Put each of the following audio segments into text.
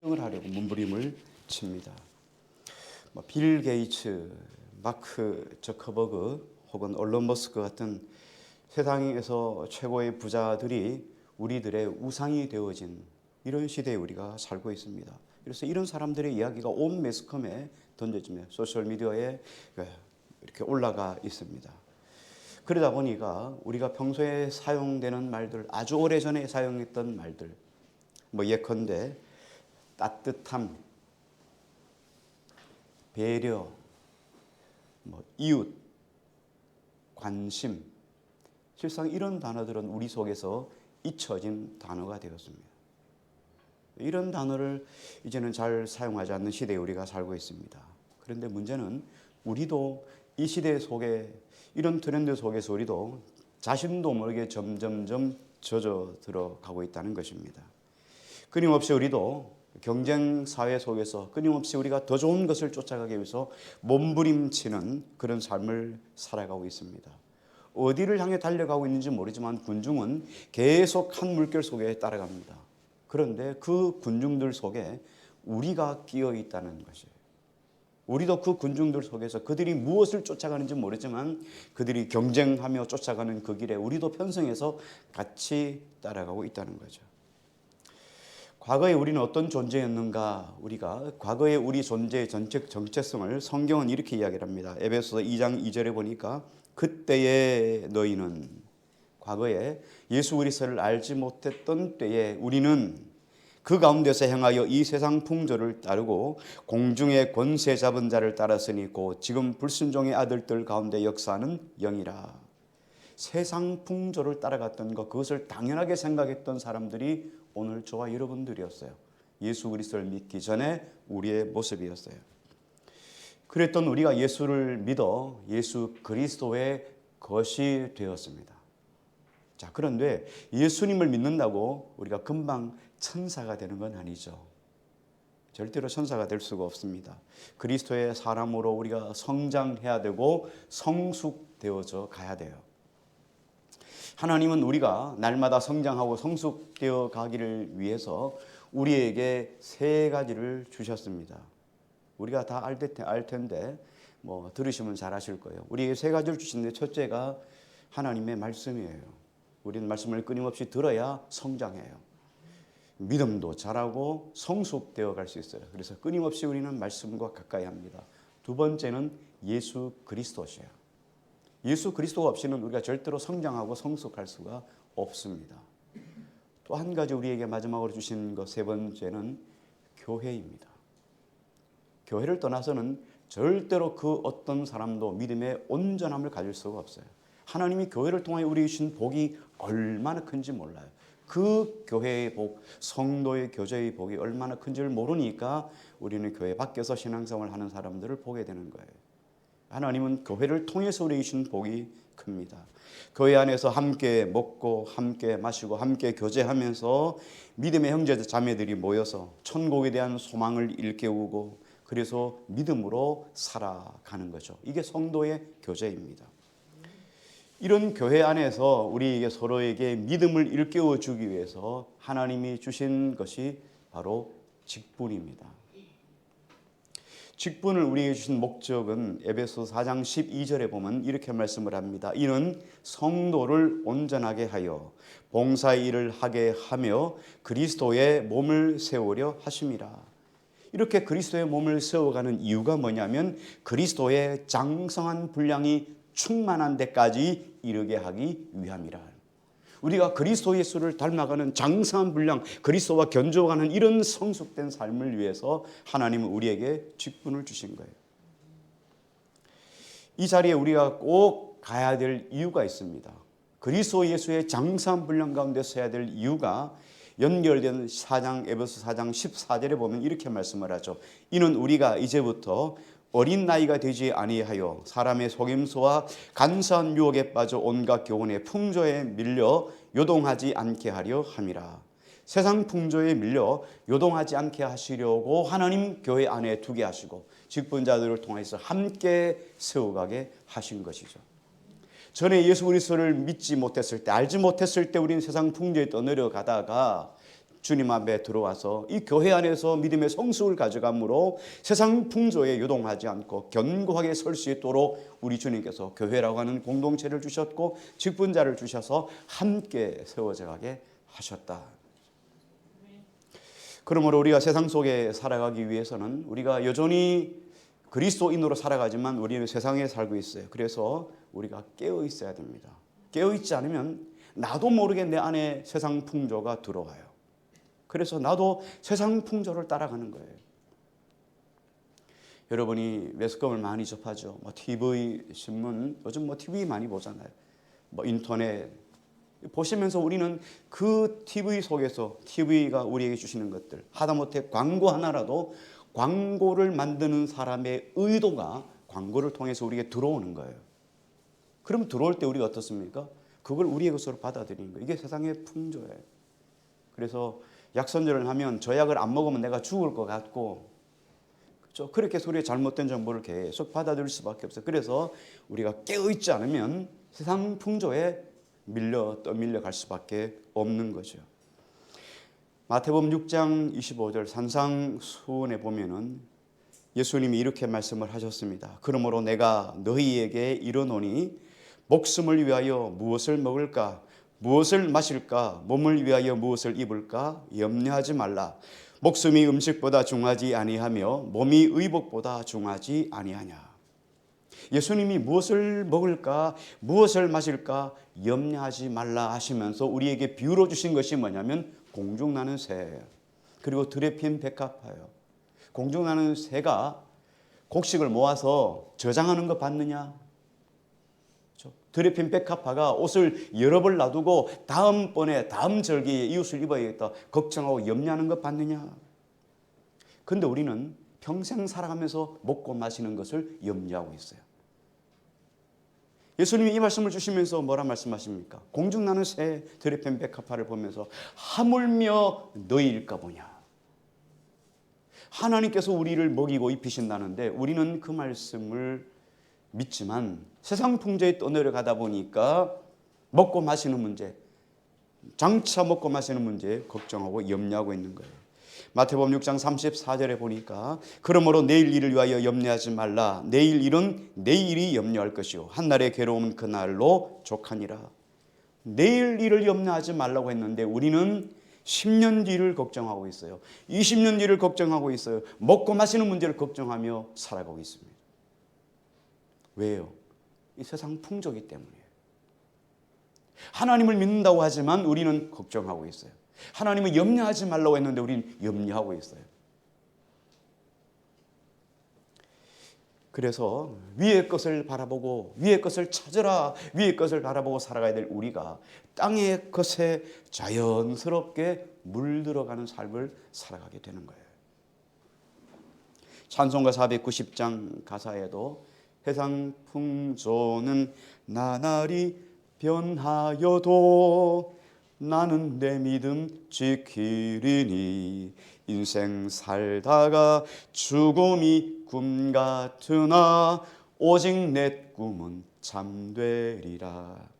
을 하려고 몸부림을 칩니다. 빌 게이츠, 마크 저커버그 혹은 얼론 머스크 같은 세상에서 최고의 부자들이 우리들의 우상이 되어진 이런 시대에 우리가 살고 있습니다. 그래서 이런 사람들의 이야기가 온 매스컴에 던져지며 소셜미디어에 이렇게 올라가 있습니다. 그러다 보니까 우리가 평소에 사용되는 말들, 아주 오래전에 사용했던 말들, 예컨대 따뜻함, 배려, 이웃, 관심, 실상 이런 단어들은 우리 속에서 잊혀진 단어가 되었습니다. 이런 단어를 이제는 잘 사용하지 않는 시대에 우리가 살고 있습니다. 그런데 문제는 우리도 이 시대 속에 이런 트렌드 속에서 우리도 자신도 모르게 점점점 젖어 들어가고 있다는 것입니다. 끊임없이 우리도 경쟁 사회 속에서 끊임없이 우리가 더 좋은 것을 쫓아가기 위해서 몸부림치는 그런 삶을 살아가고 있습니다. 어디를 향해 달려가고 있는지 모르지만 군중은 계속 한 물결 속에 따라갑니다. 그런데 그 군중들 속에 우리가 끼어 있다는 것이에요. 우리도 그 군중들 속에서 그들이 무엇을 쫓아가는지 모르지만 그들이 경쟁하며 쫓아가는 그 길에 우리도 편성해서 같이 따라가고 있다는 거죠. 과거에 우리는 어떤 존재였는가? 우리가 과거의 우리 존재의 정체성을 성경은 이렇게 이야기를 합니다. 에베소서 2장 2절에 보니까 그때의 너희는, 과거에 예수 그리스도를 알지 못했던 때에 우리는 그 가운데서 행하여 이 세상 풍조를 따르고 공중의 권세 잡은 자를 따랐으니 곧 지금 불순종의 아들들 가운데 역사하는 영이라. 세상 풍조를 따라갔던 것, 그것을 당연하게 생각했던 사람들이 오늘 저와 여러분들이었어요. 예수 그리스도를 믿기 전에 우리의 모습이었어요. 그랬던 우리가 예수를 믿어 예수 그리스도의 것이 되었습니다. 자, 그런데 예수님을 믿는다고 우리가 금방 천사가 되는 건 아니죠. 절대로 천사가 될 수가 없습니다. 그리스도의 사람으로 우리가 성장해야 되고 성숙되어져 가야 돼요. 하나님은 우리가 날마다 성장하고 성숙되어 가기를 위해서 우리에게 세 가지를 주셨습니다. 우리가 다 알 텐데 들으시면 잘 아실 거예요. 우리에게 세 가지를 주시는데 첫째가 하나님의 말씀이에요. 우리는 말씀을 끊임없이 들어야 성장해요. 믿음도 자라고 성숙되어 갈 수 있어요. 그래서 끊임없이 우리는 말씀과 가까이 합니다. 두 번째는 예수 그리스도시에요. 예수 그리스도가 없이는 우리가 절대로 성장하고 성숙할 수가 없습니다. 또 한 가지 우리에게 마지막으로 주신 것 세 번째는 교회입니다. 교회를 떠나서는 절대로 그 어떤 사람도 믿음의 온전함을 가질 수가 없어요. 하나님이 교회를 통해 우리에게 주신 복이 얼마나 큰지 몰라요. 그 교회의 복, 성도의 교제의 복이 얼마나 큰지를 모르니까 우리는 교회 밖에서 신앙생활을 하는 사람들을 보게 되는 거예요. 하나님은 교회를 통해서 우리에게 주신 복이 큽니다. 교회 안에서 함께 먹고 함께 마시고 함께 교제하면서 믿음의 형제 자매들이 모여서 천국에 대한 소망을 일깨우고 그래서 믿음으로 살아가는 거죠. 이게 성도의 교제입니다. 이런 교회 안에서 우리에게 서로에게 믿음을 일깨워 주기 위해서 하나님이 주신 것이 바로 직분입니다. 직분을 우리에게 주신 목적은 에베소 4장 12절에 보면 이렇게 말씀을 합니다. 이는 성도를 온전하게 하여 봉사의 일을 하게 하며 그리스도의 몸을 세우려 하심이라. 이렇게 그리스도의 몸을 세워가는 이유가 뭐냐면 그리스도의 장성한 분량이 충만한 데까지 이르게 하기 위함이라. 우리가 그리스도 예수를 닮아가는 장성한 분량, 그리스도와 견주어가는 이런 성숙된 삶을 위해서 하나님은 우리에게 직분을 주신 거예요. 이 자리에 우리가 꼭 가야 될 이유가 있습니다. 그리스도 예수의 장성한 분량 가운데 서야 될 이유가 연결된 에베소 4장 14절에 보면 이렇게 말씀을 하죠. 이는 우리가 이제부터 어린 나이가 되지 아니하여 사람의 속임수와 간사한 유혹에 빠져 온갖 교훈의 풍조에 밀려 요동하지 않게 하려 함이라. 세상 풍조에 밀려 요동하지 않게 하시려고 하나님 교회 안에 두게 하시고 직분자들을 통해서 함께 세워가게 하신 것이죠. 전에 예수 그리스도를 믿지 못했을 때, 알지 못했을 때 우리는 세상 풍조에 떠내려가다가 주님 앞에 들어와서 이 교회 안에서 믿음의 성숙을 가져감으로 세상 풍조에 요동하지 않고 견고하게 설 수 있도록 우리 주님께서 교회라고 하는 공동체를 주셨고 직분자를 주셔서 함께 세워져 가게 하셨다. 그러므로 우리가 세상 속에 살아가기 위해서는 우리가 여전히 그리스도인으로 살아가지만 우리는 세상에 살고 있어요. 그래서 우리가 깨어 있어야 됩니다. 깨어 있지 않으면 나도 모르게 내 안에 세상 풍조가 들어와요. 그래서 나도 세상 풍조를 따라가는 거예요. 여러분이 매스컴을 많이 접하죠. TV, 신문, 요즘 TV 많이 보잖아요. 인터넷 보시면서 우리는 그 TV 속에서 TV가 우리에게 주시는 것들, 하다못해 광고 하나라도 광고를 만드는 사람의 의도가 광고를 통해서 우리에게 들어오는 거예요. 그럼 들어올 때 우리가 어떻습니까? 그걸 우리의 것으로 받아들이는 거예요. 이게 세상의 풍조예요. 그래서 약선전을 하면 저 약을 안 먹으면 내가 죽을 것 같고, 그렇죠? 그렇게 소리의 잘못된 정보를 계속 받아들일 수밖에 없어요. 그래서 우리가 깨어있지 않으면 세상 풍조에 떠밀려갈 수밖에 없는 거죠. 마태복음 6장 25절 산상수훈에 보면은 예수님이 이렇게 말씀을 하셨습니다. 그러므로 내가 너희에게 이르노니 목숨을 위하여 무엇을 먹을까, 무엇을 마실까, 몸을 위하여 무엇을 입을까 염려하지 말라. 목숨이 음식보다 중하지 아니하며 몸이 의복보다 중하지 아니하냐. 예수님이 무엇을 먹을까, 무엇을 마실까 염려하지 말라 하시면서 우리에게 비유로 주신 것이 뭐냐면 공중나는 새, 그리고 들에 핀 백합화예요. 공중나는 새가 곡식을 모아서 저장하는 거 봤느냐? 들에 핀 백합화가 옷을 여러 벌 놔두고 다음번에 다음 절기에 이 옷을 입어야겠다 걱정하고 염려하는 거 봤느냐? 근데 우리는 평생 살아가면서 먹고 마시는 것을 염려하고 있어요. 예수님이 이 말씀을 주시면서 뭐라 말씀하십니까? 공중나는 새 들에 핀 백합화를 보면서 하물며 너희일까 보냐. 하나님께서 우리를 먹이고 입히신다는데 우리는 그 말씀을 믿지만 세상 풍조에 떠내려가다 보니까 먹고 마시는 문제, 장차 먹고 마시는 문제 걱정하고 염려하고 있는 거예요. 마태복음 6장 34절에 보니까 그러므로 내일 일을 위하여 염려하지 말라. 내일 일은 내일이 염려할 것이요 한날의 괴로움은 그날로 족하니라. 내일 일을 염려하지 말라고 했는데 우리는 10년 뒤를 걱정하고 있어요. 20년 뒤를 걱정하고 있어요. 먹고 마시는 문제를 걱정하며 살아가고 있습니다. 왜요? 이 세상 풍조이기 때문이에요. 하나님을 믿는다고 하지만 우리는 걱정하고 있어요. 하나님은 염려하지 말라고 했는데 우리는 염려하고 있어요. 그래서 위의 것을 바라보고 위의 것을 찾으라, 위의 것을 바라보고 살아가야 될 우리가 땅의 것에 자연스럽게 물들어가는 삶을 살아가게 되는 거예요. 찬송가 490장 가사에도 세상 풍조는 나날이 변하여도 나는 내 믿음 지키리니 인생 살다가 죽음이 꿈 같으나 오직 내 꿈은 잠되리라.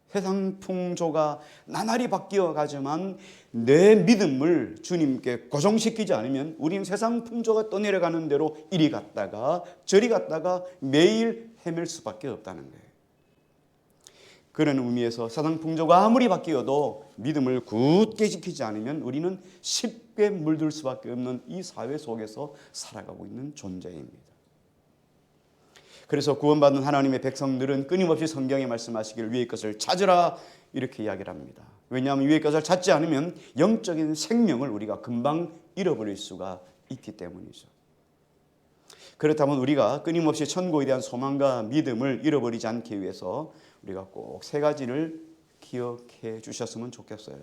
세상 풍조가 나날이 바뀌어 가지만 내 믿음을 주님께 고정시키지 않으면 우리는 세상 풍조가 떠내려가는 대로 이리 갔다가 저리 갔다가 매일 헤맬 수밖에 없다는 거예요. 그런 의미에서 세상 풍조가 아무리 바뀌어도 믿음을 굳게 지키지 않으면 우리는 쉽게 물들 수밖에 없는 이 사회 속에서 살아가고 있는 존재입니다. 그래서 구원받은 하나님의 백성들은 끊임없이 성경에 말씀하시기를 위의 것을 찾으라 이렇게 이야기를 합니다. 왜냐하면 위의 것을 찾지 않으면 영적인 생명을 우리가 금방 잃어버릴 수가 있기 때문이죠. 그렇다면 우리가 끊임없이 천국에 대한 소망과 믿음을 잃어버리지 않기 위해서 우리가 꼭 세 가지를 기억해 주셨으면 좋겠어요.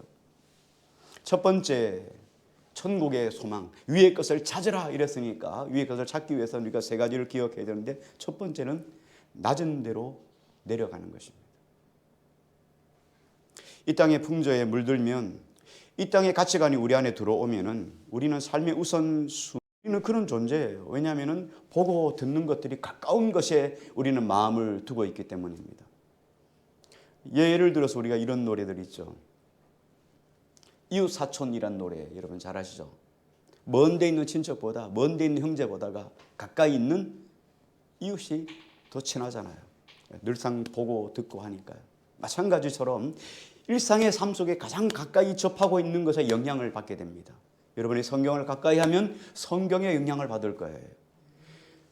첫 번째, 천국의 소망, 위의 것을 찾으라 이랬으니까 위의 것을 찾기 위해서 우리가 세 가지를 기억해야 되는데 첫 번째는 낮은 데로 내려가는 것입니다. 이 땅의 풍조에 물들면 이 땅의 가치관이 우리 안에 들어오면은 우리는 삶의 우선순위는 그런 존재예요. 왜냐하면 보고 듣는 것들이 가까운 것에 우리는 마음을 두고 있기 때문입니다. 예를 들어서 우리가 이런 노래들 있죠. 이웃 사촌이란 노래 여러분 잘 아시죠? 먼 데 있는 친척보다 먼 데 있는 형제보다가 가까이 있는 이웃이 더 친하잖아요. 늘상 보고 듣고 하니까요. 마찬가지처럼 일상의 삶 속에 가장 가까이 접하고 있는 것에 영향을 받게 됩니다. 여러분이 성경을 가까이 하면 성경의 영향을 받을 거예요.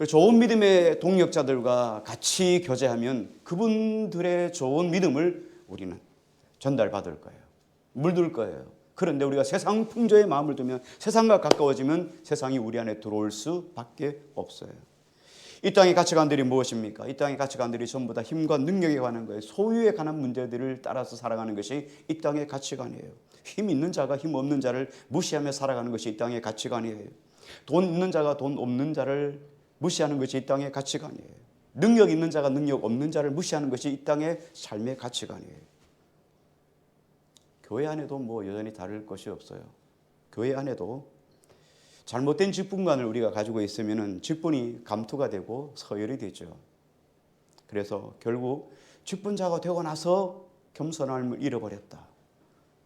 좋은 믿음의 동역자들과 같이 교제하면 그분들의 좋은 믿음을 우리는 전달받을 거예요. 물들 거예요. 그런데 우리가 세상 풍조의 마음을 두면 세상과 가까워지면 세상이 우리 안에 들어올 수밖에 없어요. 이 땅의 가치관들이 무엇입니까? 이 땅의 가치관들이 전부 다 힘과 능력에 관한 거예요. 소유에 관한 문제들을 따라서 살아가는 것이 이 땅의 가치관이에요. 힘 있는 자가 힘 없는 자를 무시하며 살아가는 것이 이 땅의 가치관이에요. 돈 있는 자가 돈 없는 자를 무시하는 것이 이 땅의 가치관이에요. 능력 있는 자가 능력 없는 자를 무시하는 것이 이 땅의 삶의 가치관이에요. 교회 안에도 뭐 여전히 다를 것이 없어요. 교회 안에도 잘못된 직분관을 우리가 가지고 있으면 직분이 감투가 되고 서열이 되죠. 그래서 결국 직분자가 되고 나서 겸손함을 잃어버렸다.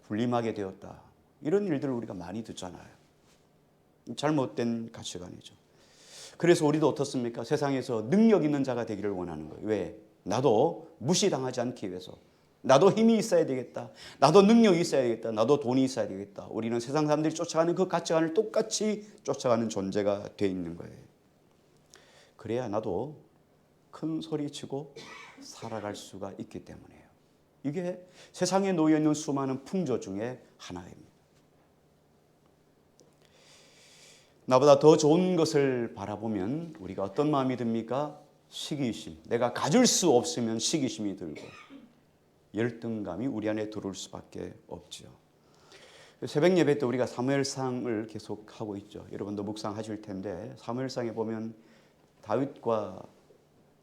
군림하게 되었다. 이런 일들을 우리가 많이 듣잖아요. 잘못된 가치관이죠. 그래서 우리도 어떻습니까? 세상에서 능력 있는 자가 되기를 원하는 거예요. 왜? 나도 무시당하지 않기 위해서. 나도 힘이 있어야 되겠다. 나도 능력이 있어야 되겠다. 나도 돈이 있어야 되겠다. 우리는 세상 사람들이 쫓아가는 그 가치관을 똑같이 쫓아가는 존재가 돼 있는 거예요. 그래야 나도 큰 소리 치고 살아갈 수가 있기 때문이에요. 이게 세상에 놓여 있는 수많은 풍조 중에 하나입니다. 나보다 더 좋은 것을 바라보면 우리가 어떤 마음이 듭니까? 시기심. 내가 가질 수 없으면 시기심이 들고 열등감이 우리 안에 들어올 수밖에 없죠. 새벽 예배 때 우리가 사무엘상을 계속 하고 있죠. 여러분도 묵상하실 텐데 사무엘상에 보면 다윗과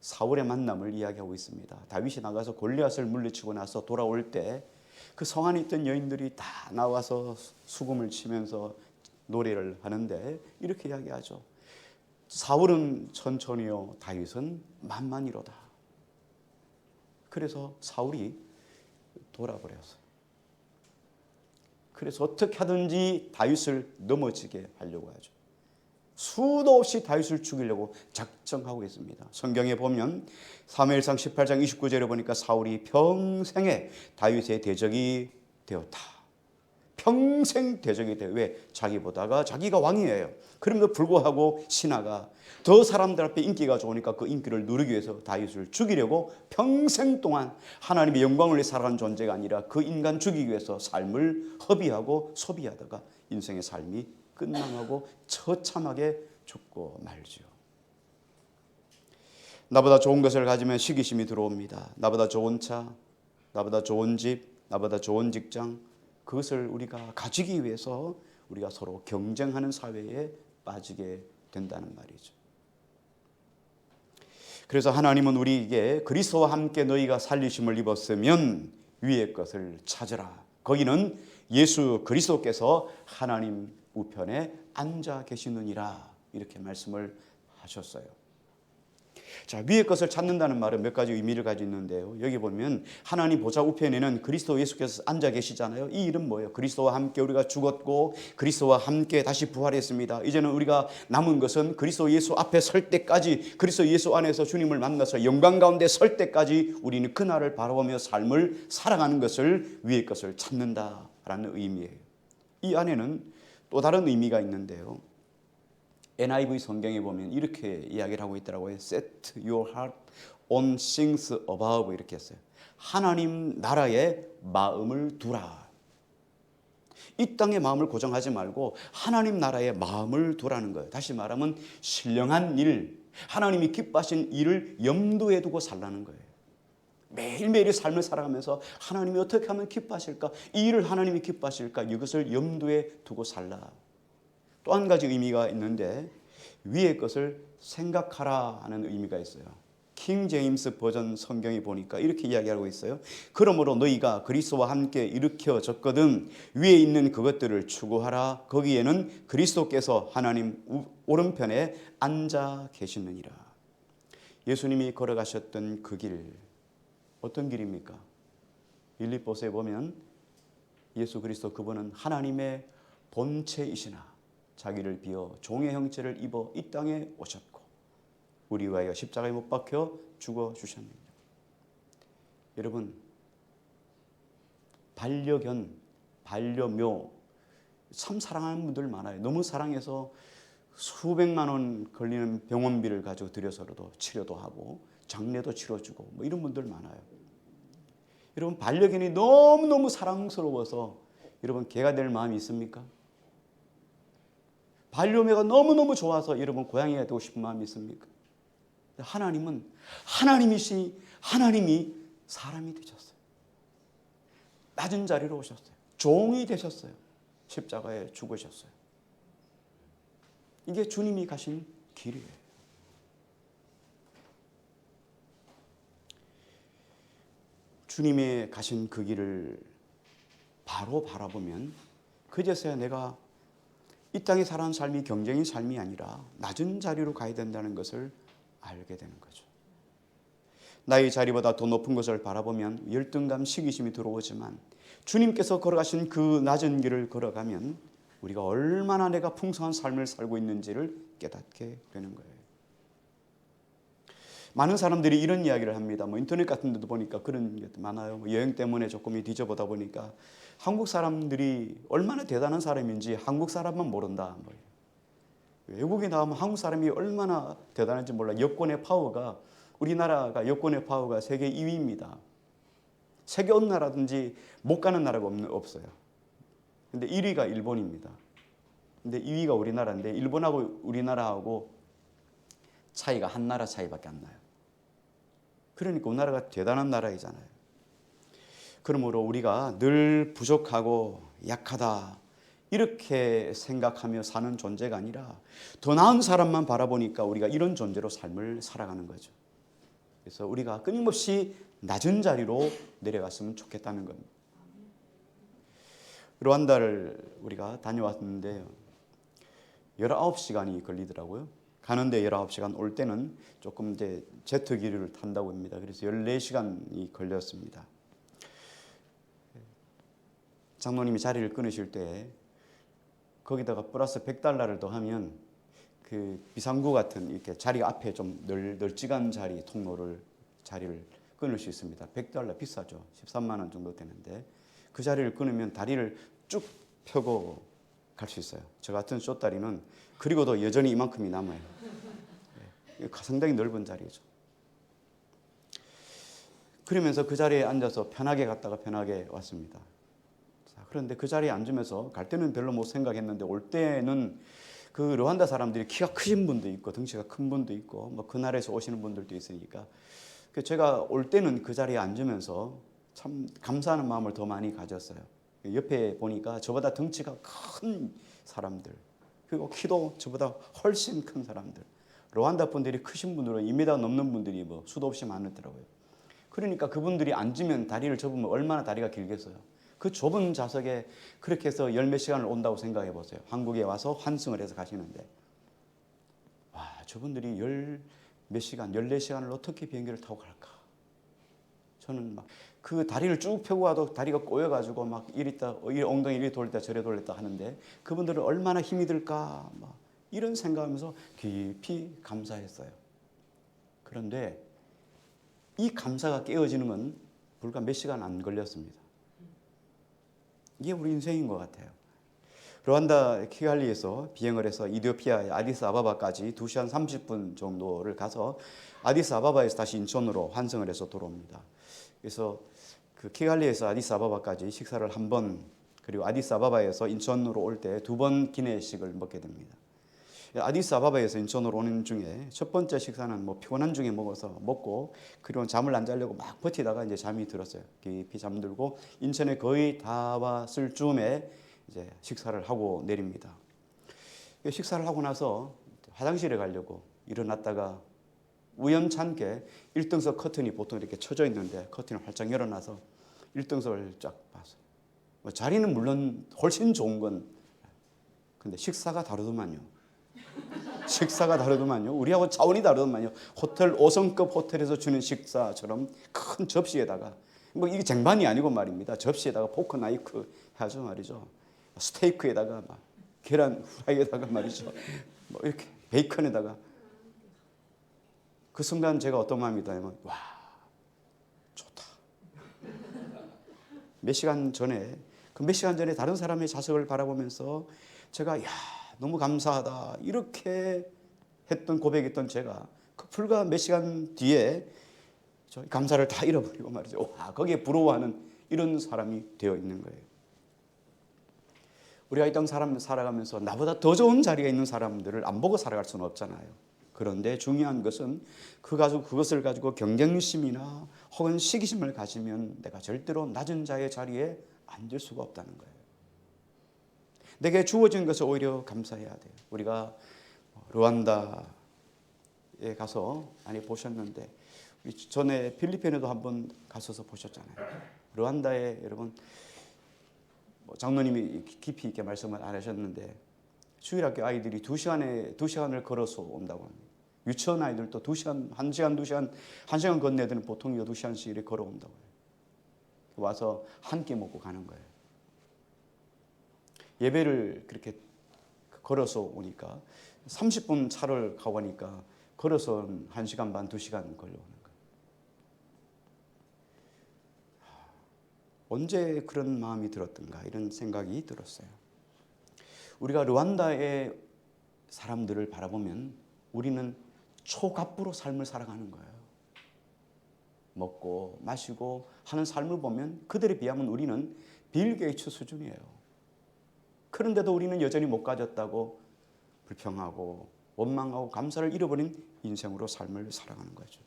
사울의 만남을 이야기하고 있습니다. 다윗이 나가서 골리앗을 물리치고 나서 돌아올 때 그 성 안에 있던 여인들이 다 나와서 수금을 치면서 노래를 하는데 이렇게 이야기하죠. 사울은 천천히요, 다윗은 만만이로다. 그래서 사울이 돌아버렸어요. 그래서 어떻게 하든지 다윗을 넘어지게 하려고 하죠. 수도 없이 다윗을 죽이려고 작정하고 있습니다. 성경에 보면 사무엘상 18장 29절에 보니까 사울이 평생에 다윗의 대적이 되었다. 평생 대적이 돼요. 왜? 자기보다가 자기가 왕이에요. 그럼에도 불구하고 신하가 더 사람들 앞에 인기가 좋으니까 그 인기를 누리기 위해서 다윗을 죽이려고 평생 동안 하나님의 영광을 위해 살아가는 존재가 아니라 그 인간 죽이기 위해서 삶을 허비하고 소비하다가 인생의 삶이 끝나고 처참하게 죽고 말죠. 나보다 좋은 것을 가지면 시기심이 들어옵니다. 나보다 좋은 차, 나보다 좋은 집, 나보다 좋은 직장, 그것을 우리가 가지기 위해서 우리가 서로 경쟁하는 사회에 빠지게 된다는 말이죠. 그래서 하나님은 우리에게 그리스도와 함께 너희가 살리심을 입었으면 위의 것을 찾으라. 거기는 예수 그리스도께서 하나님 우편에 앉아 계시느니라. 이렇게 말씀을 하셨어요. 자, 위의 것을 찾는다는 말은 몇 가지 의미를 가지고 있는데요. 여기 보면 하나님 보좌 우편에는 그리스도 예수께서 앉아 계시잖아요. 이 일은 뭐예요? 그리스도와 함께 우리가 죽었고 그리스도와 함께 다시 부활했습니다. 이제는 우리가 남은 것은 그리스도 예수 앞에 설 때까지, 그리스도 예수 안에서 주님을 만나서 영광 가운데 설 때까지 우리는 그날을 바라보며 삶을 살아가는 것을, 위의 것을 찾는다라는 의미예요. 이 안에는 또 다른 의미가 있는데요. NIV 성경에 보면 이렇게 이야기를 하고 있더라고요. Set your heart on things above, 이렇게 했어요. 하나님 나라에 마음을 두라. 이 땅의 마음을 고정하지 말고 하나님 나라에 마음을 두라는 거예요. 다시 말하면 신령한 일, 하나님이 기뻐하신 일을 염두에 두고 살라는 거예요. 매일매일의 삶을 살아가면서 하나님이 어떻게 하면 기뻐하실까? 이 일을 하나님이 기뻐하실까? 이것을 염두에 두고 살라. 또 한 가지 의미가 있는데 위의 것을 생각하라 하는 의미가 있어요. 킹 제임스 버전 성경에 보니까 이렇게 이야기하고 있어요. 그러므로 너희가 그리스도와 함께 일으켜졌거든 위에 있는 그것들을 추구하라. 거기에는 그리스도께서 하나님 오른편에 앉아 계시느니라. 예수님이 걸어가셨던 그 길, 어떤 길입니까? 빌립보서에 보면 예수 그리스도 그분은 하나님의 본체이시나 자기를 비어 종의 형체를 입어 이 땅에 오셨고 우리 위하여 십자가에 못 박혀 죽어 주셨느니라. 여러분, 반려견, 반려묘 참 사랑하는 분들 많아요. 너무 사랑해서 수백만 원 걸리는 병원비를 가지고 들여서라도 치료도 하고 장례도 치러주고 뭐 이런 분들 많아요. 여러분, 반려견이 너무너무 사랑스러워서 여러분 개가 될 마음이 있습니까? 반려묘가 너무너무 좋아서 여러분 고양이가 되고 싶은 마음이 있습니까? 하나님은 하나님이시 하나님이 사람이 되셨어요. 낮은 자리로 오셨어요. 종이 되셨어요. 십자가에 죽으셨어요. 이게 주님이 가신 길이에요. 주님이 가신 그 길을 바로 바라보면 그제서야 내가 이 땅에 살아가는 삶이 경쟁의 삶이 아니라 낮은 자리로 가야 된다는 것을 알게 되는 거죠. 나의 자리보다 더 높은 것을 바라보면 열등감, 시기심이 들어오지만 주님께서 걸어가신 그 낮은 길을 걸어가면 우리가 얼마나 내가 풍성한 삶을 살고 있는지를 깨닫게 되는 거예요. 많은 사람들이 이런 이야기를 합니다. 뭐 인터넷 같은 데도 보니까 그런 게 많아요. 여행 때문에 조금 뒤져보다 보니까 한국 사람들이 얼마나 대단한 사람인지 한국 사람만 모른다. 외국에 나오면 한국 사람이 얼마나 대단한지 몰라. 여권의 파워가 우리나라가 여권의 파워가 세계 2위입니다. 세계 어느 나라든지 못 가는 나라가 없어요. 근데 1위가 일본입니다. 근데 2위가 우리나라인데 일본하고 우리나라하고 차이가 한 나라 차이밖에 안 나요. 그러니까 우리나라가 대단한 나라이잖아요. 그러므로 우리가 늘 부족하고 약하다 이렇게 생각하며 사는 존재가 아니라 더 나은 사람만 바라보니까 우리가 이런 존재로 삶을 살아가는 거죠. 그래서 우리가 끊임없이 낮은 자리로 내려갔으면 좋겠다는 겁니다. 르완다를 우리가 다녀왔는데 19시간이 걸리더라고요. 가는데 19시간, 올 때는 조금 이제 제트 기류를 탄다고 합니다. 그래서 14시간이 걸렸습니다. 장로님이 자리를 끊으실 때 거기다가 플러스 $100를 더하면 그 비상구 같은 이렇게 자리 앞에 좀 널찍한 자리 자리를 끊을 수 있습니다. $100 비싸죠. 13만 원 정도 되는데 그 자리를 끊으면 다리를 쭉 펴고 갈 수 있어요. 저 같은 쇼다리는 그리고도 여전히 이만큼이 남아요. 상당히 넓은 자리죠. 그러면서 그 자리에 앉아서 편하게 갔다가 편하게 왔습니다. 그런데 그 자리에 앉으면서 갈 때는 별로 못 생각했는데 올 때는 그 르완다 사람들이 키가 크신 분도 있고 덩치가 큰 분도 있고 뭐 그 나라에서 오시는 분들도 있으니까 제가 올 때는 그 자리에 앉으면서 참 감사하는 마음을 더 많이 가졌어요. 옆에 보니까 저보다 덩치가 큰 사람들 그리고 키도 저보다 훨씬 큰 사람들 르완다 분들이 크신 분들은 2m 넘는 분들이 뭐 수도 없이 많더라고요. 그러니까 그분들이 앉으면 다리를 접으면 얼마나 다리가 길겠어요. 그 좁은 좌석에 그렇게 해서 열 몇 시간을 온다고 생각해 보세요. 한국에 와서 환승을 해서 가시는데 와 저분들이 열 몇 시간, 14시간을 어떻게 비행기를 타고 갈까? 저는 막 그 다리를 쭉 펴고 와도 다리가 꼬여가지고 막 엉덩이 이리 돌렸다 저리 돌렸다 하는데 그분들은 얼마나 힘이 들까? 막 이런 생각하면서 깊이 감사했어요. 그런데 이 감사가 깨어지는 건 불과 몇 시간 안 걸렸습니다. 이게 우리 인생인 것 같아요. 르완다 키갈리에서 비행을 해서 이디오피아의 아디스아바바까지 2시간 30분 정도를 가서 아디스아바바에서 다시 인천으로 환승을 해서 돌아옵니다. 그래서 그 키갈리에서 아디스아바바까지 식사를 한 번, 그리고 아디스아바바에서 인천으로 올 때 2번 기내식을 먹게 됩니다. 아디스아바바에서 인천으로 오는 중에 첫 번째 식사는 뭐 피곤한 중에 먹고 그리고 잠을 안 자려고 막 버티다가 이제 잠이 들었어요. 깊이 잠들고 인천에 거의 다 왔을 즈음에 이제 식사를 하고 내립니다. 식사를 하고 나서 화장실에 가려고 일어났다가 우연찮게 1등석 커튼이 보통 이렇게 쳐져 있는데 커튼을 활짝 열어놔서 1등석을 쫙 봤어요. 뭐 자리는 물론 훨씬 좋은 건 근데 식사가 다르더만요. 식사가 다르더만요. 우리하고 차원이 다르더만요. 호텔 5성급 호텔에서 주는 식사처럼 큰 접시에다가 뭐 이게 쟁반이 아니고 말입니다. 접시에다가 포크 나이프 해가지고 말이죠. 스테이크에다가 막 계란 후라이에다가 말이죠. 뭐 이렇게 베이컨에다가. 그 순간 제가 어떤 마음이 드냐면 와 좋다. 몇 시간 전에 다른 사람의 자석을 바라보면서 제가 야 너무 감사하다 이렇게 했던 고백했던 제가 그 불과 몇 시간 뒤에 저 감사를 다 잃어버리고 말이죠. 와 거기에 부러워하는 이런 사람이 되어 있는 거예요. 우리가 이 땅 살아가면서 나보다 더 좋은 자리에 있는 사람들을 안 보고 살아갈 수는 없잖아요. 그런데 중요한 것은 그것을 가지고 경쟁심이나 혹은 시기심을 가지면 내가 절대로 낮은 자의 자리에 앉을 수가 없다는 거예요. 내게 주어진 것을 오히려 감사해야 돼요. 우리가 르완다에 가서 많이 보셨는데 우리 전에 필리핀에도 한번 가셔서 보셨잖아요. 르완다에 여러분 장로님이 깊이 있게 말씀을 안 하셨는데 주일학교 아이들이 2시간을 걸어서 온다고 합니다. 유치원 아이들도 2시간, 1시간 건네들은 보통 2시간씩 이렇게 걸어온다고 해요. 와서 한 끼 먹고 가는 거예요. 예배를 그렇게 걸어서 오니까 30분 차를 가고 하니까 걸어서 1시간 반, 2시간 걸려오는 거예요. 언제 그런 마음이 들었던가 이런 생각이 들었어요. 우리가 르완다의 사람들을 바라보면 우리는 초갑부로 삶을 살아가는 거예요. 먹고 마시고 하는 삶을 보면 그들에 비하면 우리는 빌 게이츠 수준이에요. 그런데도 우리는 여전히 못 가졌다고 불평하고 원망하고 감사를 잃어버린 인생으로 삶을 살아가는 거죠.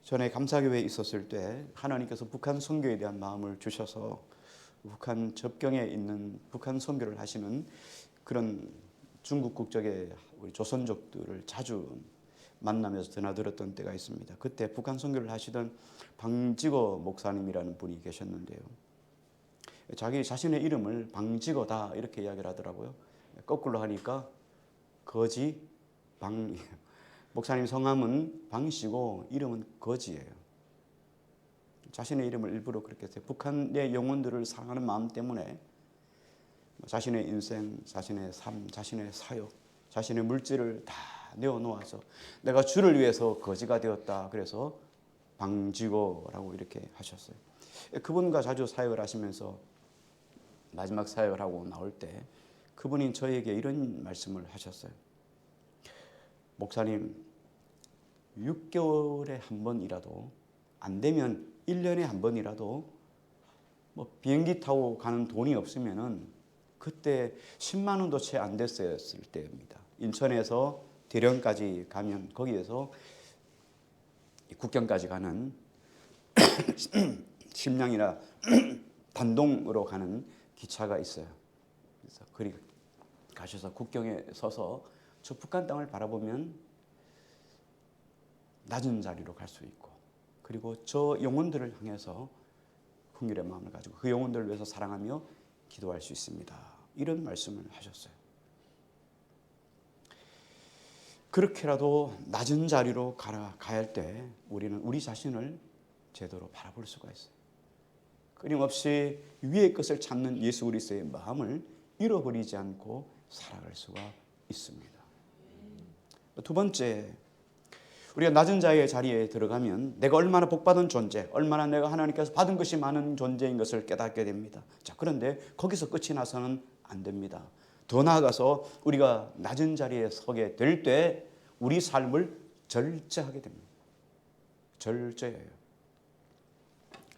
전에 감사교회에 있었을 때 하나님께서 북한 선교에 대한 마음을 주셔서 북한 접경에 있는 북한 선교를 하시는 그런 중국 국적의 우리 조선족들을 자주 만나면서 드나들었던 때가 있습니다. 그때 북한 선교를 하시던 방직어 목사님이라는 분이 계셨는데요. 자기 자신의 이름을 방직어다 이렇게 이야기를 하더라고요. 거꾸로 하니까 거지 방 목사님 성함은 방씨고 이름은 거지예요. 자신의 이름을 일부러 그렇게 했어요. 북한의 영혼들을 사랑하는 마음 때문에 자신의 인생, 자신의 삶, 자신의 사역, 자신의 물질을 다 내어놓아서 내가 주를 위해서 거지가 되었다. 그래서 방지고라고 이렇게 하셨어요. 그분과 자주 사역을 하시면서 마지막 사역을 하고 나올 때 그분이 저에게 이런 말씀을 하셨어요. 목사님, 6개월에 한 번이라도 안 되면 1년에 한 번이라도 뭐 비행기 타고 가는 돈이 없으면은 그때 10만 원도 채 안 됐을 때입니다. 인천에서 대련까지 가면 거기에서 국경까지 가는 심양이나 단동으로 가는 기차가 있어요. 그래서 그리 가셔서 국경에 서서 저 북한 땅을 바라보면 낮은 자리로 갈 수 있고 그리고 저 영혼들을 향해서 긍휼의 마음을 가지고 그 영혼들을 위해서 사랑하며 기도할 수 있습니다. 이런 말씀을 하셨어요. 그렇게라도 낮은 자리로 가야 할 때 우리는 우리 자신을 제대로 바라볼 수가 있어요. 끊임없이 위의 것을 찾는 예수 그리스도의 마음을 잃어버리지 않고 살아갈 수가 있습니다. 두 번째, 우리가 낮은 자의 자리에 들어가면 내가 얼마나 복받은 존재, 얼마나 내가 하나님께서 받은 것이 많은 존재인 것을 깨닫게 됩니다. 자, 그런데 거기서 끝이 나서는 안 됩니다. 더 나아가서 우리가 낮은 자리에 서게 될 때 우리 삶을 절제하게 됩니다. 절제예요.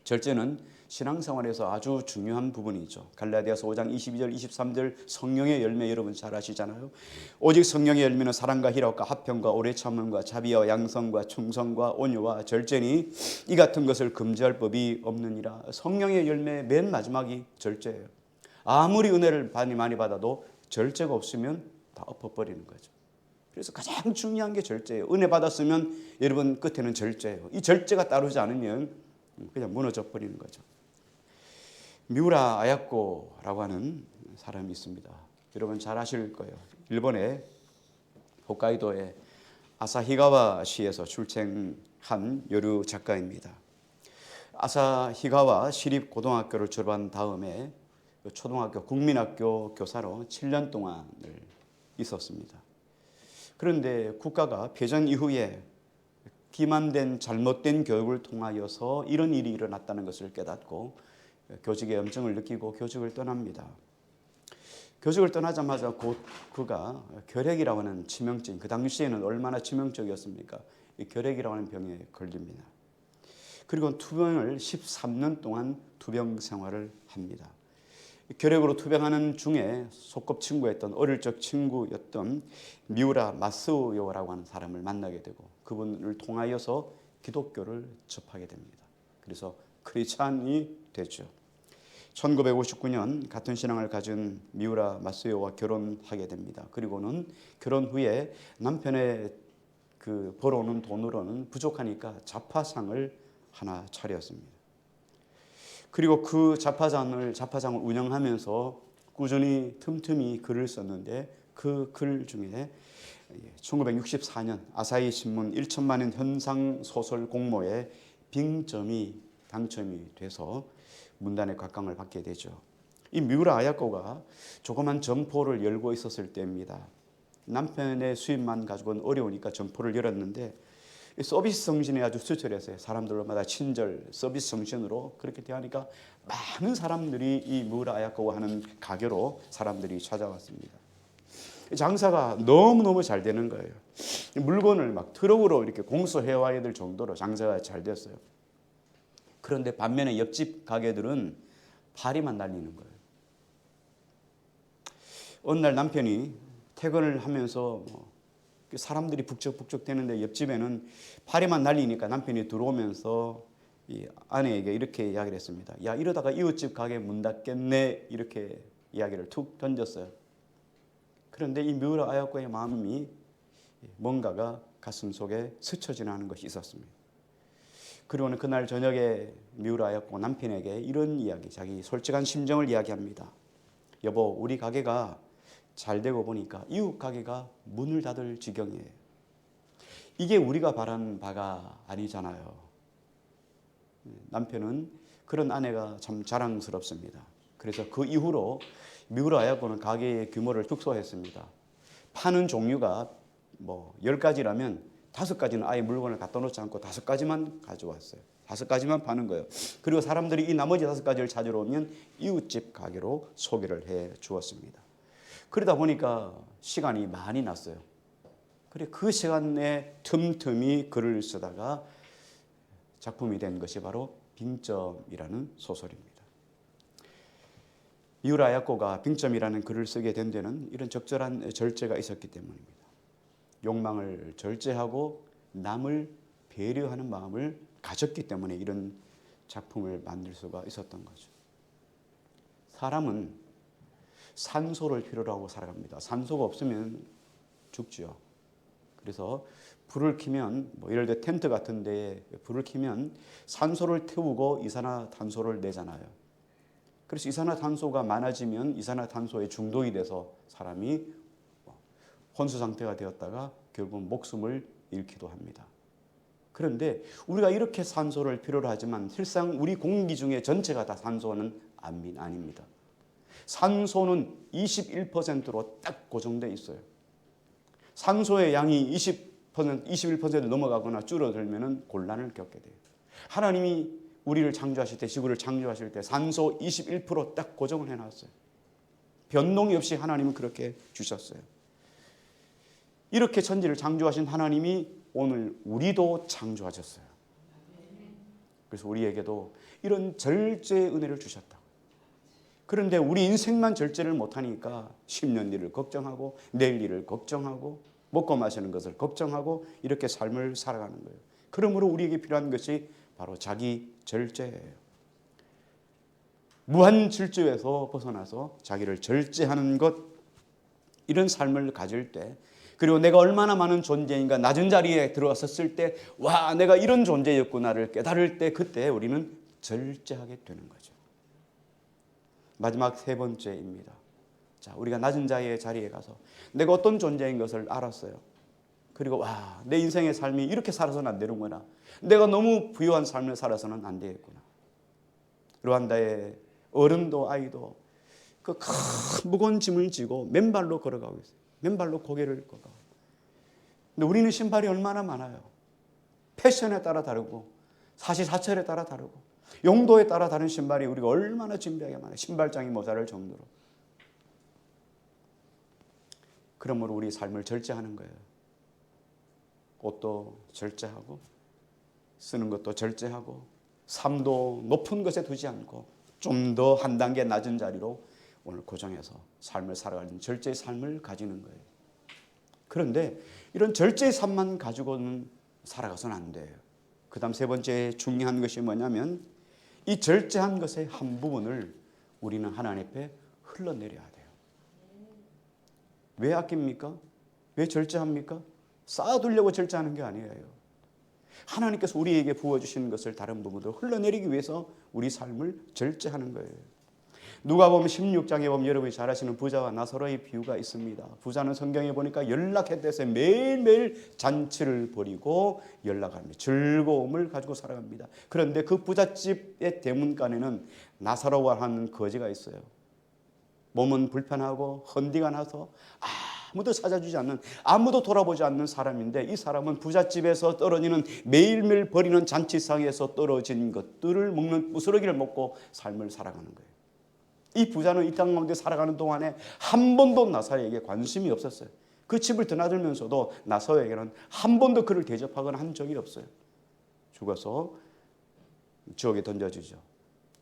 절제는 신앙생활에서 아주 중요한 부분이죠. 갈라디아서 5장 22절 23절 성령의 열매 여러분 잘 아시잖아요. 오직 성령의 열매는 사랑과 희락과 화평과 오래 참음과 자비와 양성과 충성과 온유와 절제니 이 같은 것을 금지할 법이 없느니라. 성령의 열매 맨 마지막이 절제예요. 아무리 은혜를 많이 받아도 절제가 없으면 다 엎어버리는 거죠. 그래서 가장 중요한 게 절제예요. 은혜 받았으면 여러분 끝에는 절제예요. 이 절제가 따르지 않으면 그냥 무너져 버리는 거죠. 미우라 아야코라고 하는 사람이 있습니다. 여러분 잘 아실 거예요. 일본의 홋카이도의 아사히가와 시에서 출생한 여류 작가입니다. 아사히가와 시립고등학교를 졸업한 다음에 초등학교 국민학교 교사로 7년 동안을 있었습니다. 그런데 국가가 패전 이후에 기만된 잘못된 교육을 통하여서 이런 일이 일어났다는 것을 깨닫고 교직의 염증을 느끼고 교직을 떠납니다. 교직을 떠나자마자 곧 그가 결핵이라고 하는 치명증, 그 당시에는 얼마나 치명적이었습니까? 이 결핵이라고 하는 병에 걸립니다. 그리고 투병을 13년 동안 투병 생활을 합니다. 결핵으로 투병하는 중에 소꿉친구였던 어릴 적 친구였던 미우라 마스오요라고 하는 사람을 만나게 되고 그분을 통하여서 기독교를 접하게 됩니다. 그래서 크리스찬이 되죠. 1959년 같은 신앙을 가진 미우라 마스오요와 결혼하게 됩니다. 그리고는 결혼 후에 남편의 그 벌어오는 돈으로는 부족하니까 자파상을 하나 차렸습니다. 그리고 그 자파장을 운영하면서 꾸준히 틈틈이 글을 썼는데 그 글 중에 1964년 아사히 신문 1천만 원 현상 소설 공모에 빙점이 당첨이 돼서 문단의 각광을 받게 되죠. 이 미우라 아야코가 조그만 점포를 열고 있었을 때입니다. 남편의 수입만 가지고는 어려우니까 점포를 열었는데 서비스 정신이 아주 수철했어요. 사람들마다 친절, 서비스 정신으로 그렇게 대하니까 많은 사람들이 이 미우라 아야코가 하는 가게로 사람들이 찾아왔습니다. 장사가 너무너무 잘 되는 거예요. 물건을 막 트럭으로 이렇게 공수해 와야 될 정도로 장사가 잘 됐어요. 그런데 반면에 옆집 가게들은 파리만 날리는 거예요. 어느 날 남편이 퇴근을 하면서 사람들이 북적북적 되는데 옆집에는 파리만 날리니까 남편이 들어오면서 이 아내에게 이렇게 이야기를 했습니다. 야, 이러다가 이웃집 가게 문 닫겠네, 이렇게 이야기를 툭 던졌어요. 그런데 이 미우라 아야코의 마음이 뭔가가 가슴 속에 스쳐 지나는 것이 있었습니다. 그리고는 그날 저녁에 미우라 아야코가 남편에게 이런 이야기, 자기 솔직한 심정을 이야기합니다. 여보, 우리 가게가 잘 되고 보니까 이웃 가게가 문을 닫을 지경이에요. 이게 우리가 바라는 바가 아니잖아요. 남편은 그런 아내가 참 자랑스럽습니다. 그래서 그 이후로 미우라 아야코는 가게의 규모를 축소했습니다. 파는 종류가 10가지라면 5가지는 아예 물건을 갖다 놓지 않고 5가지만 가져왔어요. 5가지만 파는 거예요. 그리고 사람들이 이 나머지 5가지를 찾으러 오면 이웃집 가게로 소개를 해 주었습니다. 그러다 보니까 시간이 많이 났어요. 그래 그 시간에 틈틈이 글을 쓰다가 작품이 된 것이 바로 빙점이라는 소설입니다. 미우라 아야코가 빙점이라는 글을 쓰게 된 데는 이런 적절한 절제가 있었기 때문입니다. 욕망을 절제하고 남을 배려하는 마음을 가졌기 때문에 이런 작품을 만들 수가 있었던 거죠. 사람은 산소를 필요로 하고 살아갑니다. 산소가 없으면 죽죠. 그래서 불을 켜면 예를 들어 텐트 같은 데에 불을 켜면 산소를 태우고 이산화탄소를 내잖아요. 그래서 이산화탄소가 많아지면 이산화탄소에 중독이 돼서 사람이 혼수 상태가 되었다가 결국 목숨을 잃기도 합니다. 그런데 우리가 이렇게 산소를 필요로 하지만 실상 우리 공기 중에 전체가 다 산소는 아닙니다. 산소는 21%로 딱 고정되어 있어요. 산소의 양이 21% 넘어가거나 줄어들면 곤란을 겪게 돼요. 하나님이 우리를 창조하실 때, 지구를 창조하실 때 산소 21% 딱 고정을 해놨어요. 변동이 없이 하나님은 그렇게 주셨어요. 이렇게 천지를 창조하신 하나님이 오늘 우리도 창조하셨어요. 그래서 우리에게도 이런 절제의 은혜를 주셨다. 그런데 우리 인생만 절제를 못하니까 10년 뒤를 걱정하고 내일 일을 걱정하고 먹고 마시는 것을 걱정하고 이렇게 삶을 살아가는 거예요. 그러므로 우리에게 필요한 것이 바로 자기 절제예요. 무한 질주에서 벗어나서 자기를 절제하는 것, 이런 삶을 가질 때, 그리고 내가 얼마나 많은 존재인가 낮은 자리에 들어섰을 때 와, 내가 이런 존재였구나를 깨달을 때 그때 우리는 절제하게 되는 거죠. 마지막 3번째입니다. 자, 우리가 낮은 자리에 가서 내가 어떤 존재인 것을 알았어요. 그리고 와, 내 인생의 삶이 이렇게 살아서는 안 되는구나. 내가 너무 부유한 삶을 살아서는 안 되겠구나. 르완다의 어른도 아이도 그 큰 무거운 짐을 지고 맨발로 걸어가고 있어요. 맨발로 고개를 꺾어. 근데 우리는 신발이 얼마나 많아요. 패션에 따라 다르고 사시사철에 따라 다르고 용도에 따라 다른 신발이 우리가 얼마나 준비하게 많아요. 신발장이 모자랄 정도로. 그러므로 우리 삶을 절제하는 거예요. 옷도 절제하고 쓰는 것도 절제하고 삶도 높은 것에 두지 않고 좀 더 한 단계 낮은 자리로 오늘 고정해서 삶을 살아가는 절제의 삶을 가지는 거예요. 그런데 이런 절제의 삶만 가지고는 살아가서는 안 돼요. 그 다음 세 번째 중요한 것이 뭐냐면 이 절제한 것의 한 부분을 우리는 하나님 앞에 흘러내려야 돼요. 왜 아낍니까? 왜 절제합니까? 쌓아두려고 절제하는 게 아니에요. 하나님께서 우리에게 부어주신 것을 다른 부분으로 흘러내리기 위해서 우리 삶을 절제하는 거예요. 누가복음 16장에 보면 여러분이 잘 아시는 부자와 나사로의 비유가 있습니다. 부자는 성경에 보니까 연락했대서 매일매일 잔치를 벌이고 연락합니다. 즐거움을 가지고 살아갑니다. 그런데 그 부잣집의 대문간에는 나사로와 하는 거지가 있어요. 몸은 불편하고 헌디가 나서 아무도 찾아주지 않는, 아무도 돌아보지 않는 사람인데 이 사람은 부잣집에서 떨어지는 매일매일 벌이는 잔치상에서 떨어진 것들을 먹는 부스러기를 먹고 삶을 살아가는 거예요. 이 부자는 이 땅 가운데 살아가는 동안에 한 번도 나사로에게 관심이 없었어요. 그 집을 드나들면서도 나사로에게는 한 번도 그를 대접하거나 한 적이 없어요. 죽어서 지옥에 던져지죠.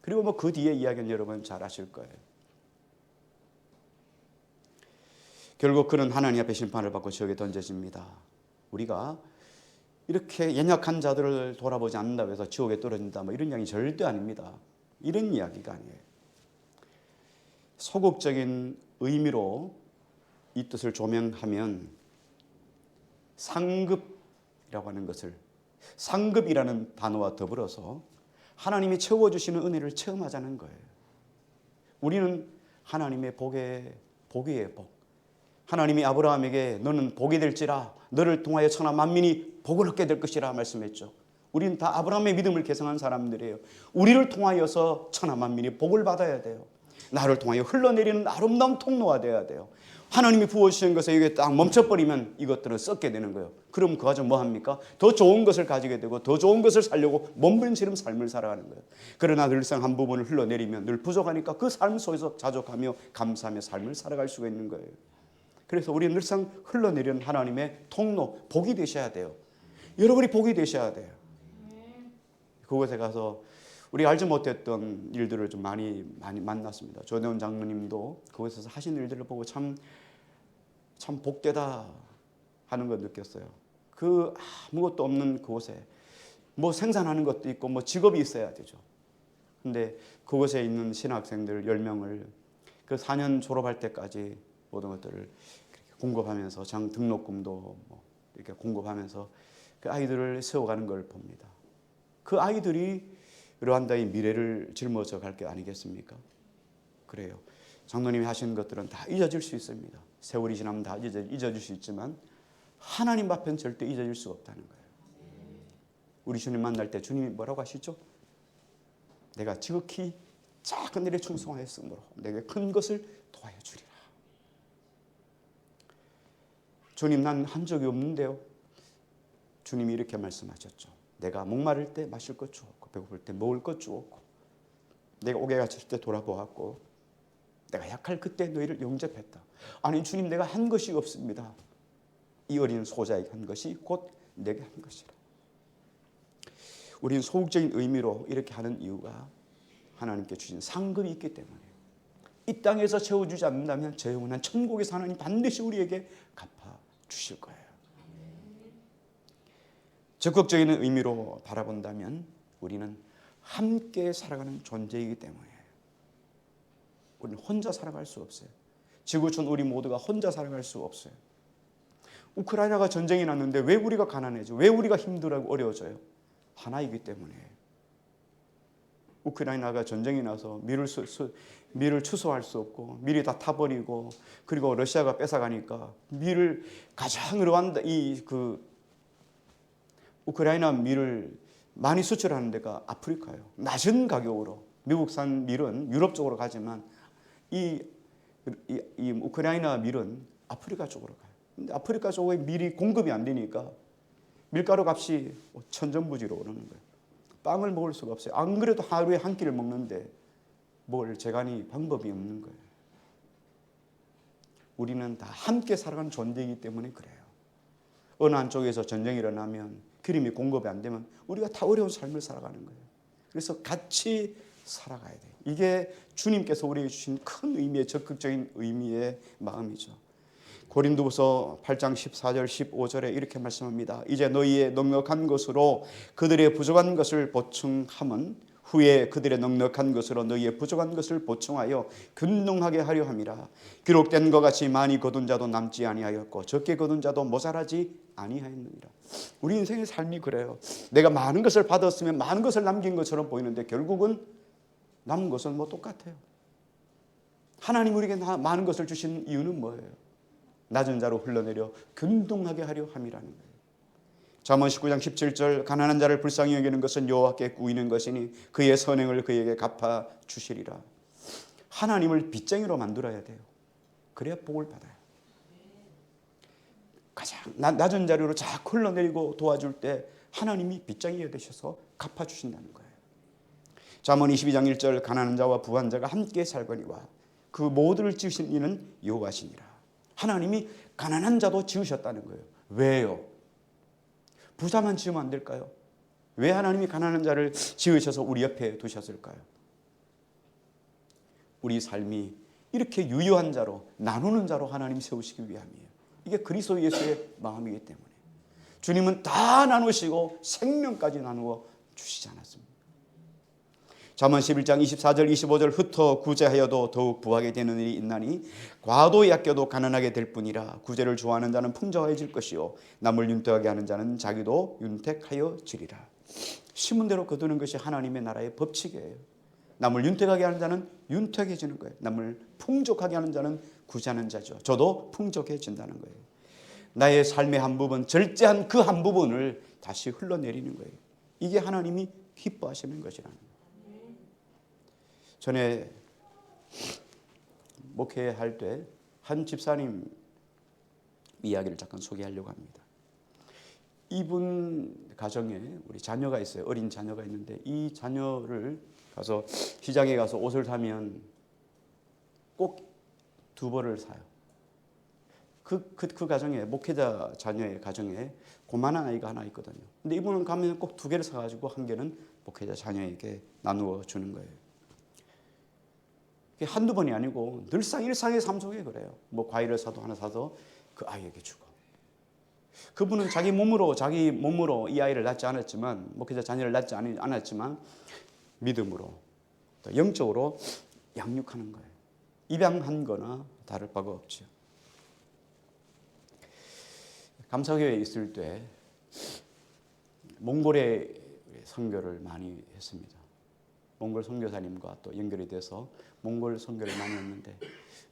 그리고 뭐 그 뒤에 이야기는 여러분 잘 아실 거예요. 결국 그는 하나님 앞에 심판을 받고 지옥에 던져집니다. 우리가 이렇게 연약한 자들을 돌아보지 않는다고 해서 지옥에 떨어진다 뭐 이런 이야기 절대 아닙니다. 이런 이야기가 아니에요. 소극적인 의미로 이 뜻을 조명하면 상급이라고 하는 것을, 상급이라는 단어와 더불어서 하나님이 채워주시는 은혜를 체험하자는 거예요. 우리는 하나님의 복의 복, 하나님이 아브라함에게 너는 복이 될지라 너를 통하여 천하 만민이 복을 얻게 될 것이라 말씀했죠. 우리는 다 아브라함의 믿음을 계승한 사람들이에요. 우리를 통하여서 천하 만민이 복을 받아야 돼요. 나를 통하여 흘러내리는 아름다운 통로가 되어야 돼요. 하나님이 부어주신 것에 이게 딱 멈춰버리면 이것들은 썩게 되는 거예요. 그럼 그 과정 뭐 합니까? 더 좋은 것을 가지게 되고 더 좋은 것을 살려고 몸부림치는 삶을 살아가는 거예요. 그러나 늘상 한 부분을 흘러내리면 늘 부족하니까 그 삶 속에서 자족하며 감사하며 삶을 살아갈 수가 있는 거예요. 그래서 우리는 늘상 흘러내리는 하나님의 통로, 복이 되셔야 돼요. 여러분이 복이 되셔야 돼요. 그곳에 가서 우리가 알지 못했던 일들을 좀 많이 만났습니다. 조대원 장로님도 그곳에서 하신 일들을 보고 참 복되다 하는 걸 느꼈어요. 그 아무것도 없는 그곳에 뭐 생산하는 것도 있고 뭐 직업이 있어야 되죠. 근데 그곳에 있는 신학생들 10명을 그 4년 졸업할 때까지 모든 것들을 공급하면서 장 등록금도 뭐 이렇게 공급하면서 그 아이들을 세워가는 걸 봅니다. 그 아이들이 르완다의 미래를 짊어져 갈 게 아니겠습니까? 그래요. 장로님이 하신 것들은 다 잊어질 수 있습니다. 세월이 지나면 다 잊어질 수 있지만 하나님 앞에는 절대 잊어질 수가 없다는 거예요. 우리 주님 만날 때 주님이 뭐라고 하시죠? 내가 지극히 작은 일에 충성하였으므로 내게 큰 것을 도와여 주리라. 주님 난 한 적이 없는데요. 주님이 이렇게 말씀하셨죠. 내가 목마를 때 마실 것 주었고 배고플 때 먹을 것 주었고 내가 옥에 갇혔을 때 돌아보았고 내가 약할 그때 너희를 영접했다. 아니 주님 내가 한 것이 없습니다. 이 어린 소자에게 한 것이 곧 내게 한 것이라. 우리는 소극적인 의미로 이렇게 하는 이유가 하나님께 주신 상급이 있기 때문에 이 땅에서 채워주지 않는다면 저 영원한 천국에서 하나님 반드시 우리에게 갚아주실 거예요. 적극적인 의미로 바라본다면 우리는 함께 살아가는 존재이기 때문에 우리는 혼자 살아갈 수 없어요. 지구촌 우리 모두가 혼자 살아갈 수 없어요. 우크라이나가 전쟁이 났는데 왜 우리가 가난해져? 왜 우리가 힘들고 어려워져요? 하나이기 때문에. 우크라이나가 전쟁이 나서 밀을 추수할 수 없고 밀이 다 타버리고 그리고 러시아가 뺏어가니까 밀을 가장 르완다 우크라이나 밀을 많이 수출하는 데가 아프리카예요. 낮은 가격으로. 미국산 밀은 유럽 쪽으로 가지만 이 우크라이나 밀은 아프리카 쪽으로 가요. 근데 아프리카 쪽에 밀이 공급이 안 되니까 밀가루 값이 천정부지로 오르는 거예요. 빵을 먹을 수가 없어요. 안 그래도 하루에 한 끼를 먹는데 먹을 재간이 방법이 없는 거예요. 우리는 다 함께 살아가는 존재이기 때문에 그래요. 어느 한쪽에서 전쟁이 일어나면 기름이 공급이 안 되면 우리가 다 어려운 삶을 살아가는 거예요. 그래서 같이 살아가야 돼요. 이게 주님께서 우리에게 주신 큰 의미의 적극적인 의미의 마음이죠. 고린도후서 8장 14절 15절에 이렇게 말씀합니다. 이제 너희의 넉넉한 것으로 그들의 부족한 것을 보충함은 후에 그들의 넉넉한 것으로 너희의 부족한 것을 보충하여 균등하게 하려 함이라. 기록된 것 같이 많이 거둔 자도 남지 아니하였고 적게 거둔 자도 모자라지 아니하였느니라. 우리 인생의 삶이 그래요. 내가 많은 것을 받았으면 많은 것을 남긴 것처럼 보이는데 결국은 남은 것은 뭐 똑같아요. 하나님 우리에게 많은 것을 주신 이유는 뭐예요? 낮은 자로 흘러내려 균등하게 하려 함이라는 거예요. 잠언 19장 17절 가난한 자를 불쌍히 여기는 것은 여호와께 구이는 것이니 그의 선행을 그에게 갚아 주시리라. 하나님을 빚쟁이로 만들어야 돼요. 그래야 복을 받아요. 가장 낮은 자리로 자꾸 흘러내리고 도와줄 때 하나님이 빚쟁이가 되셔서 갚아주신다는 거예요. 잠언 22장 1절 가난한 자와 부한 자가 함께 살거니와 그 모두를 지으신 이는 여호와시니라. 하나님이 가난한 자도 지으셨다는 거예요. 왜요? 부자만 지으면 안 될까요? 왜 하나님이 가난한 자를 지으셔서 우리 옆에 두셨을까요? 우리 삶이 이렇게 유효한 자로 나누는 자로 하나님 세우시기 위함이에요. 이게 그리스도 예수의 마음이기 때문에 주님은 다 나누시고 생명까지 나누어 주시지 않았습니다. 잠언 11장 24절 25절 흩어 구제하여도 더욱 부하게 되는 일이 있나니 과도히 아껴도 가난하게 될 뿐이라. 구제를 좋아하는 자는 풍성해질 것이요 남을 윤택하게 하는 자는 자기도 윤택하여지리라. 심은 대로 거두는 것이 하나님의 나라의 법칙이에요. 남을 윤택하게 하는 자는 윤택해지는 거예요. 남을 풍족하게 하는 자는 구제하는 자죠. 저도 풍족해진다는 거예요. 나의 삶의 한 부분, 절제한 그 한 부분을 다시 흘러내리는 거예요. 이게 하나님이 기뻐하시는 것이라는 거예요. 전에 목회할 때 한 집사님 이야기를 잠깐 소개하려고 합니다. 이분 가정에 우리 자녀가 있어요. 어린 자녀가 있는데 이 자녀를 가서 시장에 가서 옷을 사면 꼭 두 벌을 사요. 그 가정에 목회자 자녀의 가정에 고만한 아이가 하나 있거든요. 근데 이분은 가면 꼭 두 개를 사가지고 한 개는 목회자 자녀에게 나누어 주는 거예요. 한두 번이 아니고 늘상 일상의 삶 속에 그래요. 뭐 과일을 사도 하나 사서 그 아이에게 주고. 그분은 자기 몸으로 이 아이를 낳지 않았지만 목회자 자녀를 낳지 않았지만 믿음으로 또 영적으로 양육하는 거예요. 입양한 거나 다를 바가 없죠. 감사교회에 있을 때 몽골에 선교를 많이 했습니다. 몽골 선교사님과 또 연결이 돼서 몽골 선교를 많이 했는데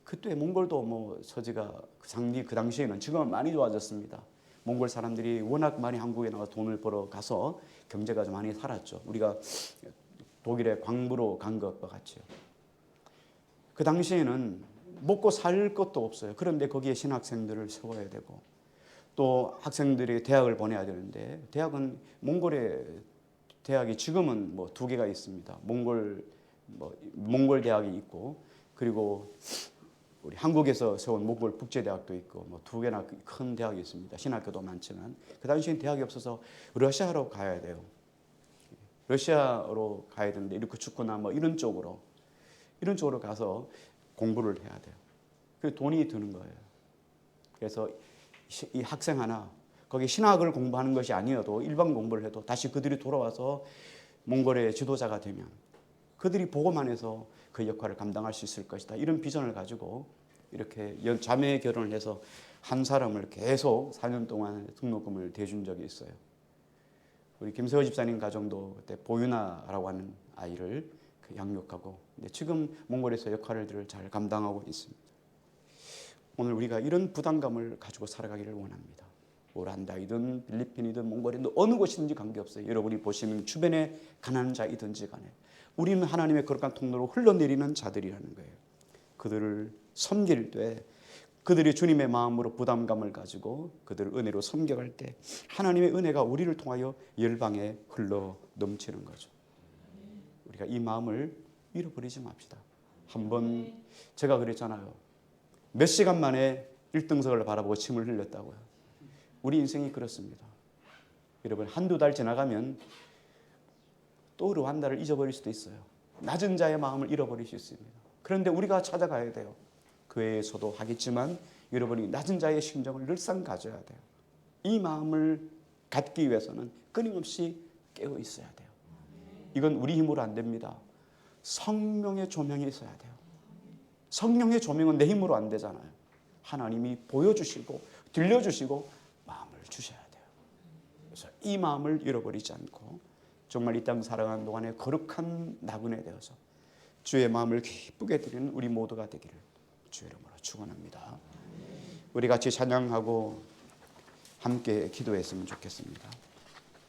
그때 몽골도 뭐 처지가 그 당시에는 지금은 많이 좋아졌습니다. 몽골 사람들이 워낙 많이 한국에 나와 돈을 벌어 가서 경제가 좀 많이 살았죠. 우리가 독일에 광부로 간 것과 같이요. 그 당시에는 먹고 살 것도 없어요. 그런데 거기에 신학생들을 세워야 되고 또 학생들이 대학을 보내야 되는데 대학은 몽골의 대학이 지금은 뭐 두 개가 있습니다. 몽골 대학이 있고 그리고 우리 한국에서 세운 몽골 국제대학도 있고 뭐 두 개나 큰 대학이 있습니다. 신학교도 많지만 그 당시엔 대학이 없어서 러시아로 가야 돼요. 러시아로 가야 되는데 이렇게 축구나 뭐 이런 쪽으로 가서 공부를 해야 돼요. 그 돈이 드는 거예요. 그래서 이 학생 하나 거기 신학을 공부하는 것이 아니어도 일반 공부를 해도 다시 그들이 돌아와서 몽골의 지도자가 되면 그들이 보고만 해서 그 역할을 감당할 수 있을 것이다. 이런 비전을 가지고 이렇게 자매 결혼을 해서 한 사람을 계속 4년 동안 등록금을 대준 적이 있어요. 우리 김세호 집사님 가정도 그때 보유나라고 하는 아이를 양육하고 지금 몽골에서 역할을 잘 감당하고 있습니다. 오늘 우리가 이런 부담감을 가지고 살아가기를 원합니다. 오란다이든 필리핀이든 몽골이든 어느 곳이든지 관계없어요. 여러분이 보시면 주변에 가난한 자이든지 간에 우리는 하나님의 거룩한 통로로 흘러내리는 자들이라는 거예요. 그들을 섬길 때 그들이 주님의 마음으로 부담감을 가지고 그들을 은혜로 섬겨갈 때 하나님의 은혜가 우리를 통하여 열방에 흘러 넘치는 거죠. 우리가 이 마음을 잃어버리지 맙시다. 한번 제가 그랬잖아요. 몇 시간 만에 1등석을 바라보고 침을 흘렸다고요. 우리 인생이 그렇습니다. 여러분 한두 달 지나가면 또 한 달을 잊어버릴 수도 있어요. 낮은 자의 마음을 잃어버릴 수 있습니다. 그런데 우리가 찾아가야 돼요. 교회에서도 하겠지만 여러분이 낮은 자의 심정을 늘상 가져야 돼요. 이 마음을 갖기 위해서는 끊임없이 깨어 있어야 돼요. 이건 우리 힘으로 안 됩니다. 성령의 조명이 있어야 돼요. 성령의 조명은 내 힘으로 안 되잖아요. 하나님이 보여주시고 들려주시고 마음을 주셔야 돼요. 그래서 이 마음을 잃어버리지 않고 정말 이 땅 살아가는 동안에 거룩한 나그네 되어서 주의 마음을 기쁘게 드리는 우리 모두가 되기를 주의 이름으로 축원합니다. 우리 같이 찬양하고 함께 기도했으면 좋겠습니다.